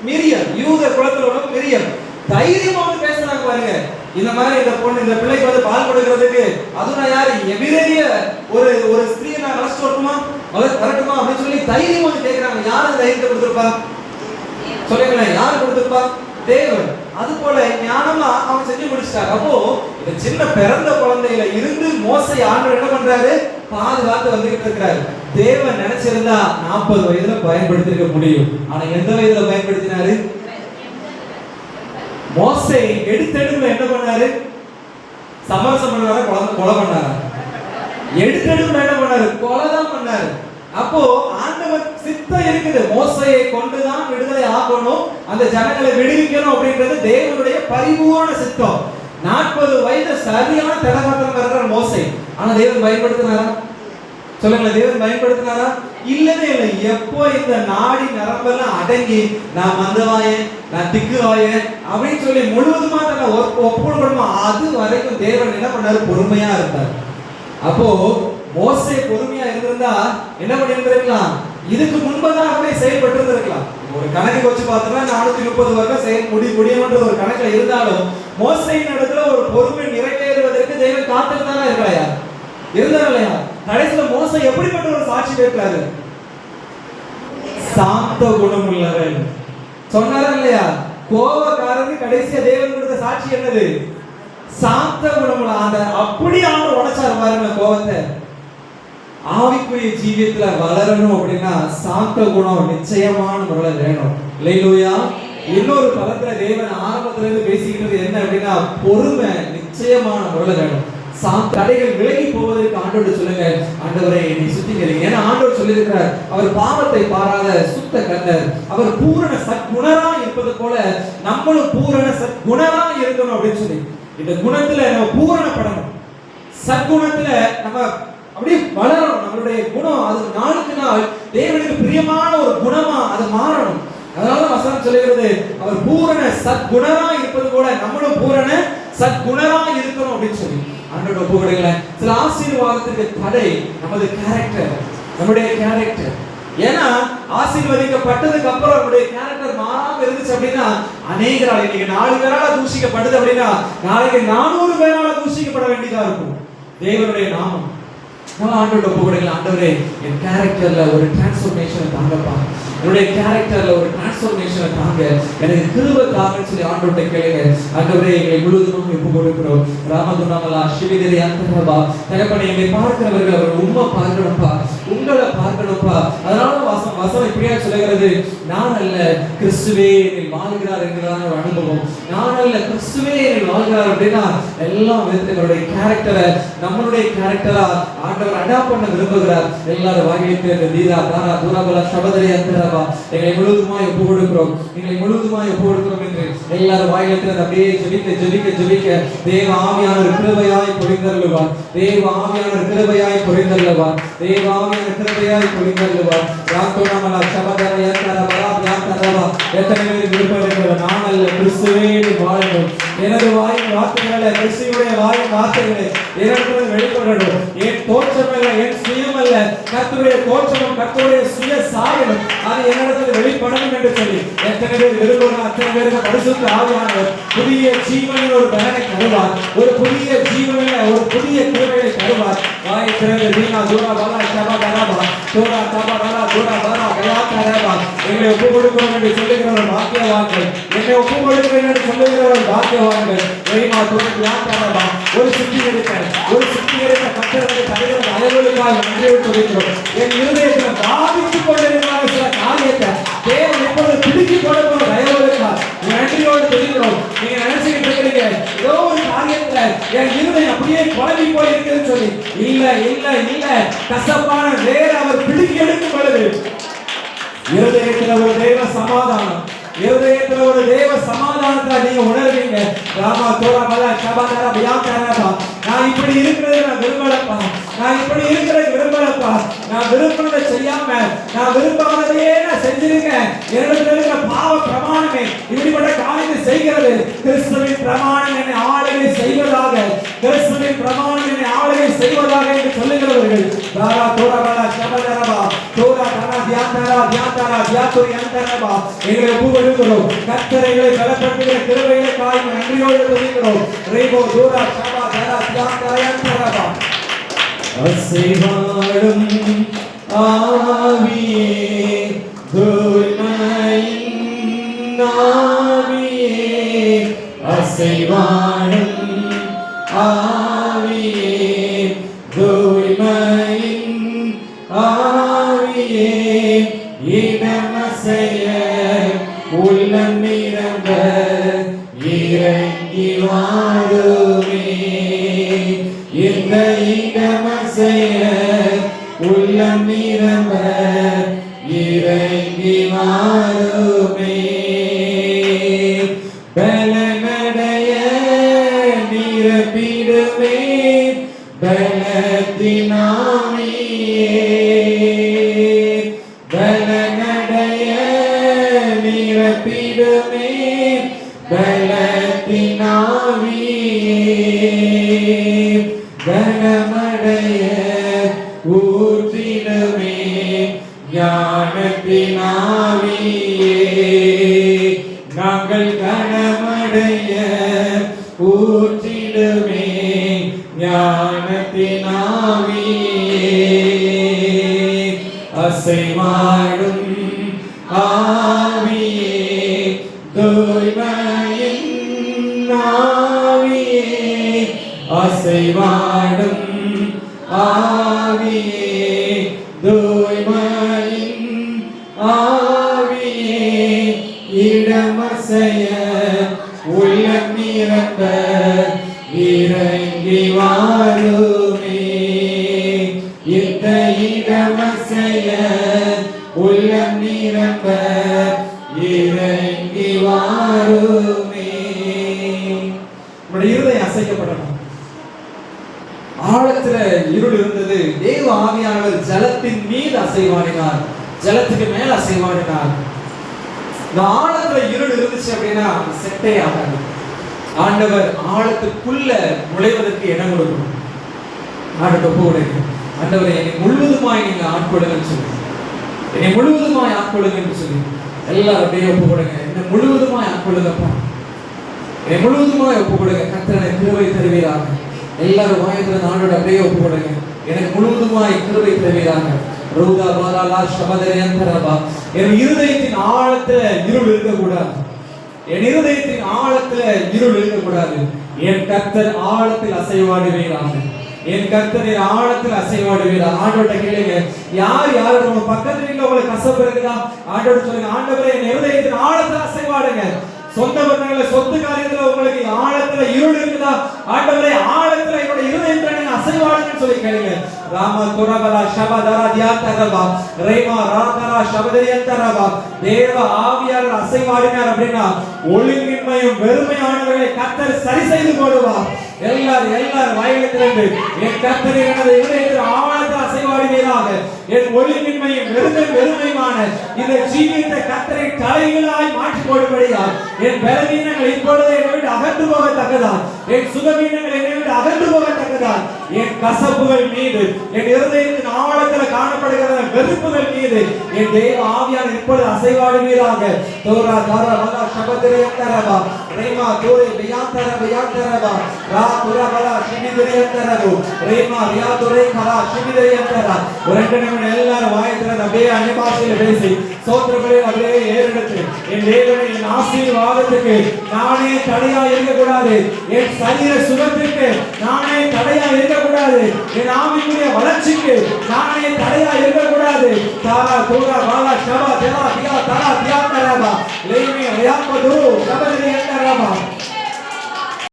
மிரியம், யூத குலத்துல உள்ள மிரியம் தைரியமா வந்து பேசுறாங்க பாருங்க. இந்த மாதிரி இந்த பொண்ணு இந்த பிள்ளைக்கு வந்து பால் கொடுக்கறதுக்கு அதுவும் நான் யாரு எபிரேய ஒரு ஸ்திரீயை நான் அழைச்சிட்டு வரட்டுமா அப்படின்னு சொல்லி தைரியமா வந்து கேட்கிறாங்க. யாரு தைரியத்தை கொடுத்திருப்பா சொல்லுங்களேன்? யாரு கொடுத்திருப்பா? தேவன். அது போல ஞானமா அவன் செஞ்சு முடிச்சிட்டாங்க. அப்போ இந்த சின்ன பிறந்த குழந்தையில இருந்து மோசை ஆண்டவர் என்ன பண்றாரு? பாதுகாத்து வந்துகிட்டு இருக்கிறாரு. தேவன் நினைச்சிருந்தா 40 வயதுல பயன்படுத்திருக்க முடியும். ஆனா எந்த வயதுல பயன்படுத்தினாரு? மோசை எடுத்தெடுப்புல என்ன பண்ணாரு? சமரசம் பண்ணாரா? கொலை பண்ணாரா? எடுத்தெடுப்புல என்ன பண்ணாரு? கொலை தான் பண்ணாரு. அப்போ ஆண்டவர் சித்தம் இருக்குது, மோசையை கொண்டுதான் விடுதலை ஆகணும், அந்த ஜனங்களை விடுவிக்கணும் அப்படின்றது தேவனுடைய பரிபூர்ண சித்தம். 40 வயது சரியான தடமாற்றம் இருக்கிற மோசை. ஆனா தேவன் பயன்படுத்தினாரா? சொல்லுங்க, தேவன் பயன்படுத்தினாரா? இல்லவே இல்லை. எப்போ இந்த நாடி நரம்பெல்லாம் அடங்கி நான் மந்தவாயன், நான் திக்குவாயன் அப்படின்னு சொல்லி முழுவதுமா தன்னை ஒப்புக்கொள்ளணுமா அது வரைக்கும் தேவன் என்ன பண்ணாரு? பொறுமையா இருந்தார். அப்போ மோசே பொறுமையா இருந்திருந்தா என்ன பண்ணிருந்திருக்கலாம்? இதுக்கு முன்பதாகவே செயல்பட்டு இருந்திருக்கலாம். ஒரு கணக்கு வச்சு பார்த்தோம்னா 430 வருடம் செயல் முடியும்ன்றது ஒரு கணக்குல இருந்தாலும் மோசையின் இடத்துல ஒரு பொறுமை நிறைவேறுவதற்கு தேவன் காத்திருந்தாரா இருக்கலையா? இருந்தாரா? கடைசியில மோசை எப்படிப்பட்ட ஒரு சாட்சி கேட்கிறாரு? சாந்த குணம் உள்ளவன் சொன்னாரா இல்லையா? கோபக்காரருக்கு கடைசியா தேவன் கொடுத்த சாட்சி என்னது? சாந்த குணமுள்ள. அந்த அப்படி ஆண்டு உடைச்சாரு பாருங்க கோபத்தை. ஆவிக்குரிய ஜீவியத்துல வளரணும் அப்படின்னா சாந்த குணம் நிச்சயமான முறையில் வேணும். அல்லேலூயா. இன்னொரு பதத்துல தேவன் ஆரம்பத்துல இருந்து பேசிக்கிறது என்ன அப்படின்னா பொறுமை நிச்சயமான முறையில் வேணும். தடைகள் விலகி போவதற்கு ஆண்டவர் சொல்லுங்க, ஆண்டவரை என்னை சுத்திக்கிறீங்க. ஏன்னா ஆண்டவர் சொல்லியிருக்கிறார், அவர் பாவத்தை பாராத சுத்த கண்ணர், அவர் பூரண சத்குணரா இருப்பது போல நம்மளும் பூரண சத்குணரா இருக்கணும் அப்படின்னு சொல்லி இந்த குணத்துல நம்ம பூரணப்படணும். சத்குணத்துல நம்ம அப்படியே வளரணும். நம்மளுடைய குணம் அது நாளுக்கு நாள் தேவனுக்கு பிரியமான ஒரு குணமா அது மாறணும். அதனால வசனம் சொல்லுகிறது, அவர் பூரண சத்குணரா இருப்பது போல நம்மளும் பூரண சத்குணரா இருக்கணும் அப்படின்னு சொல்லி ஆண்டவரோட ஒப்புக்கொடுங்கள. சில ஆசீர்வாதத்துக்கு தடை நமது கேரக்டர், நம்முடைய கேரக்டர். ஏன்னா ஆசீர்வதிக்கப்பட்டதுக்கு அப்புறம் நம்முடைய கேரக்டர் மாறாம இருந்துச்சு அப்படின்னா அநேகரால் இன்னைக்கு 4 பேரால தூஷிக்கப்படுது அப்படின்னா நாளைக்கு 400 பேரால தூஷிக்கப்பட வேண்டியதா இருக்கும். தேவனுடைய நாமம் ஆண்டவரோட ஒப்புக்கொடுங்கள. ஆண்டவரே என் கேரக்டர்ல ஒரு டிரான்ஸ்ஃபர்மேஷனை தாங்கப்பா, என்னுடைய கேரக்டர்ல ஒரு டிரான்ஸ்ஃபர்மேஷனை தாங்க, எனக்கு கிருபை தாங்கன்னு சொல்லி ஆண்டவர்கிட்ட கேளுங்க. ஆண்டவரே எங்களை முழுவதுமாக ஒப்பு கொடுக்கிறோம். ராமதுனாமலா சிவிதரி அந்தரபா தகப்பனே, எங்களை பார்க்கிறவர்கள் அவர் உண்மை பார்க்கணும்ப்பா, உங்களை பார்க்கணும்ப்பா. அதனால வசனம் இப்படியா சொல்லுகிறது, நான் அல்ல கிறிஸ்துவே என்னில் வாழ்கிறார் என்கிறதான ஒரு அனுபவம். நான் அல்ல கிறிஸ்துவே என்னில் வாழ்கிறார் அப்படின்னா எல்லாம் எங்களுடைய கேரக்டரை நம்மளுடைய கேரக்டரா ஆண்டவர் அடாப்ட் பண்ண விரும்புகிறார். எல்லாரும் வாங்கிட்டு தீரா தாரா துராபலா சபதரி அந்தரபா எங்களை முழுவதுமாய் ஒப்பு கொடுக்கிறோம், எங்களை முழுவதுமாய் ஒப்பு கொடுக்கிறோம் என்று எல்லாரும் வாயிலிட்டு அப்படியே ஜெபிக்க ஜெபிக்க ஜெபிக்க தேவ ஆவியானவர் கிருபையாய் பொழிந்தருளுவார், தேவ ஆவியானவர் கிருபையாய் பொழிந்தருளுவார், தேவ ஆவியானவர் கிருபையாய் பொழிந்தருளுவார். யாக்கோனாமலா சபதரி அந்தரபா யாக்கரபா எத்தனை பேர் விருப்பம் இருக்கிறது? நான் அல்ல கிறிஸ்துவே வாழணும், எனது வாயின் வார்த்தைகளை கிறிஸ்துவுடைய வாயின் வார்த்தைகளை எனக்கு வெளிப்படணும். என் தோற்றம் அல்ல, என் சுயம் அல்ல, கர்த்தருடைய தோற்றமும் கர்த்தருடைய சுய சாயலும் அது என்னிடத்தில் வெளிப்படணும் என்று சொல்லி எத்தனை பேர் விரும்புகிறோம் அத்தனை பேருக்கு பரிசுத்த ஆவியானவர் புதிய ஜீவனில் ஒரு பலனை தருவார், ஒரு புதிய ஜீவனில் ஒரு புதிய கிருபையை தருவார். வாயை திறந்து தீனா தூரா பாலா சபா தராபா தூரா தபா பாலா தூரா பாலா கயா தராபா எங்களை ஒப்பு கொடுக்கிறோம் என்று சொல்லுகிற ஒரு பாக்கியவான்கள், என்னை ஒப்பு கொடுக்கிறேன் என்று சொல்லுகிற ஒரு பாக்கியவான்கள் வெயிமா தூரா யா தராபா ஒரு சுத்திகரிக்க கர்த்தருடைய தலைவர் அலுவலுக்காக நன்றி சொல்கிறோம். என் இருதயத்தில் பாதித்துக் கொண்டிருக்கிற சில காரியத்தை தேவன் எப்போது பிடித்துக் கொடுக்கிற தயவுக்காக நன்றியோடு சொல்கிறோம். நீங்க நினைச்சுக்கிட்டு இருக்கிறீங்க ஏதோ ஒரு காரியத்துல என் இருதயம் அப்படியே குழம்பி போய் இருக்குன்னு சொல்லி, இல்ல இல்ல இல்ல, கசப்பான வேற அவர் பிடிக்கி எடுக்கும் பொழுது இருதயத்தில் ஒரு தேவ சமாதானம், இருதயத்தில் ஒரு தேவ சமாதானம் சமாதானத்தை நீங்க உணர்வீங்க. ராமா தோரா பலா ஷபாதாரா பியாந்தாரா, நான் இப்படி இருக்கிறது நான் விரும்பலப்பா, நான் இப்படி இருக்கிறது விரும்பலப்பா, நான் விரும்பினதை செய்யாம நான் விரும்பாததையே நான் செஞ்சிருக்கேன், என்னிடத்தில் இருக்கிற பாவ பிரமாணமே இப்படிப்பட்ட காரியத்தை செய்கிறது. கிறிஸ்துவின் பிரமாணம் என்னை ஆளுகை செய்வதாக, கிறிஸ்துவின் பிரமாணம் என்னை ஆளுகை செய்வதாக என்று சொல்லுகிறவர்கள் தாரா தோரா பலா ஷபாதாரா தோரா தாரா தியாந்தாரா தியாந்தாரா தியாத்துரி அந்தரபா எங்களை ஒப்புக்கொடுக்கிறோம். கர்த்தரை எங்களை பலப்படுத்துகிற கிருபைகளை காய் நன்றியோடு துதிக்கிறோம். ரேபோ தோரா ஷபா தாரா தியாந்தாரா அந்தரபா. அசைவாடும் ஆவியே தூய்மையின் ஆவியே, அசைவாடும் ஆவியே தூய்மையின் ஆவியே, இடமசைய உள்ளம் நிரம்ப இறங்கி வாருமே, இந்த இடமசைய உள்ளம் நிரம்ப இறங்கி வாருமே, பலனடைய நிரப்பிடுமே பலத்தினாமியே, பலனடைய நிரப்பிடுமே பலத்தினாமியே, கனமடைய ஊற்றிடுமே ஞானத்தினாவியே, நாங்கள் கனமடைய ஊற்றிடுமே ஞானத்தினாவியே, அசைவாடும் ஆவியே தூய்மையின் ஆவியே, அசைவாடும் ஆவியே தூய்மையின் ஆவியே, இடமசைய உள்ளம் நிரம்ப இறங்கி வாருமே, இந்த இடமசைய உள்ளம் நிரம்ப இறங்கி வாருமே. நம்முடைய இருதயம் அசைக்கப்படணும். ஆழத்துல இருள் இருந்தது, தேவ ஆவியானவர் ஜலத்தின் மீது அசைவாடினார், ஜலத்துக்கு மேல அசைவாடினார். இந்த ஆழத்துல இருள் இருந்துச்சு அப்படின்னா செட்டே ஆகாது. ஆண்டவர் ஆழத்துக்குள்ள நுழைவதற்கு இடம் கொடுக்கணும். ஆண்டவர் ஒப்புக்கொடுங்க, ஆண்டவரை என்னை முழுவதுமாய் நீங்க ஆட்கொள்ளுங்கன்னு சொல்லி, என்னை முழுவதுமாய் ஆட்கொள்ளுங்கன்னு சொல்லி எல்லாரும் அப்படியே ஒப்புக்கொடுங்க. என்னை முழுவதுமாய் ஆட்கொள்ளுங்கப்பா, என்னை முழுவதுமாய் ஒப்புக்கொடுங்க. கர்த்தரை கிருபை தருவீராக. எல்லாரும் வாயத்துல நாளோட அப்படியே ஒப்புக்கொடுங்க. எனக்கு முழுவதுமாய் கிருபை தருவீராக. ரூதா பாலாலா ஷபதரயந்தரபா. என் இருதயத்தின் ஆழத்துல இருள் இருக்கக்கூடாது, என் இருதயத்தின் ஆழத்துல இருள் இருக்கக்கூடாது. என் கர்த்தர் ஆழத்தில் அசைவாடுவீராக, என் கர்த்தர் ஆழத்தில் அசைவாடுவீராக. ஆண்டவர்கிட்ட கேளுங்க, யார் யாரோட உங்க பக்கத்துல வீட்டுல உங்களுக்கு கசப்பு இருக்குதா, ஆண்டவர் சொல்லுங்க, ஆண்டவரே என் இருதயத்தின் ஆழத்தில் அசைவாடுங்க. சொந்த பந்தங்கள சொத்து காரியத்துல உங்களுக்கு ஆழத்துல இருள் இருக்குதா, ஆண்டவரே ஆழத்துல என்னோட இருதயத்துல நீங்க அசைவாடுங்கன்னு சொல்லி கேளுங்க. ராமா துரபலா ஷபதரா தியாதரபா ரேமா ராதரா ஷபதரியந்தரபா. தேவ ஆவியார் அசைவாடினார் அப்படின்னா ஒழுங்கின்மையும் வெறுமையானவர்களை கர்த்தர் சரி செய்து போடுவார். எல்லாரும் வாயில திறந்து என் கர்த்தர் எனது இருதயத்தில் ஆழத்தில் அசைவாடுவீராக. என் ஒழுங்கின்மையும் வெறுமையுமான இந்த ஜீவியத்தை கர்த்தரை தலைகளாய் மாற்றி போடும்படியா, என் பலவீனங்கள் இப்பொழுது என்னை விட்டு அகன்று போகத்தக்கதா, என் சுகவீனங்கள் என்னை விட்டு அகன்று போகத்தக்கதா, என் கசப்புகள் மீது, என் இருதயத்தின் ஆழத்தில் காணப்படுகிற வெறுப்புகள் மீது என் தேவ ஆவியார் இப்பொழுது அசைவாடுவீராக. தோரா தாரா பலா ஷபதரியந்தரபா ரேமா தோரே பியாந்தரபா ரா துரபலா ஷிமிதரியந்தரபு ரேமா ரியா துரே கலா ஷிமிதரியந்தரா. ஒரு ரெண்டு நிமிடம் எல்லாரும் வாயத்திறந்து அப்படியே அந்நிய பாஷையில பேசி ஸ்தோத்திரங்களை அப்படியே ஏறெடுத்து, என் தேவனை என் ஆசீர்வாதத்துக்கு நானே தடையா இருக்கக்கூடாது, என் சரீர சுகத்திற்கு நானே தடையா இருக்கக்கூடாது, என் ஆவிக்குரிய வளர்ச்சிக்கு நானே தடையா இருக்கக்கூடாது. தாரா தோரா பாலா ஷபா தேவா தியா தாரா தியா தரபா லேமே ரியாபது ஷபதரியந்தரபா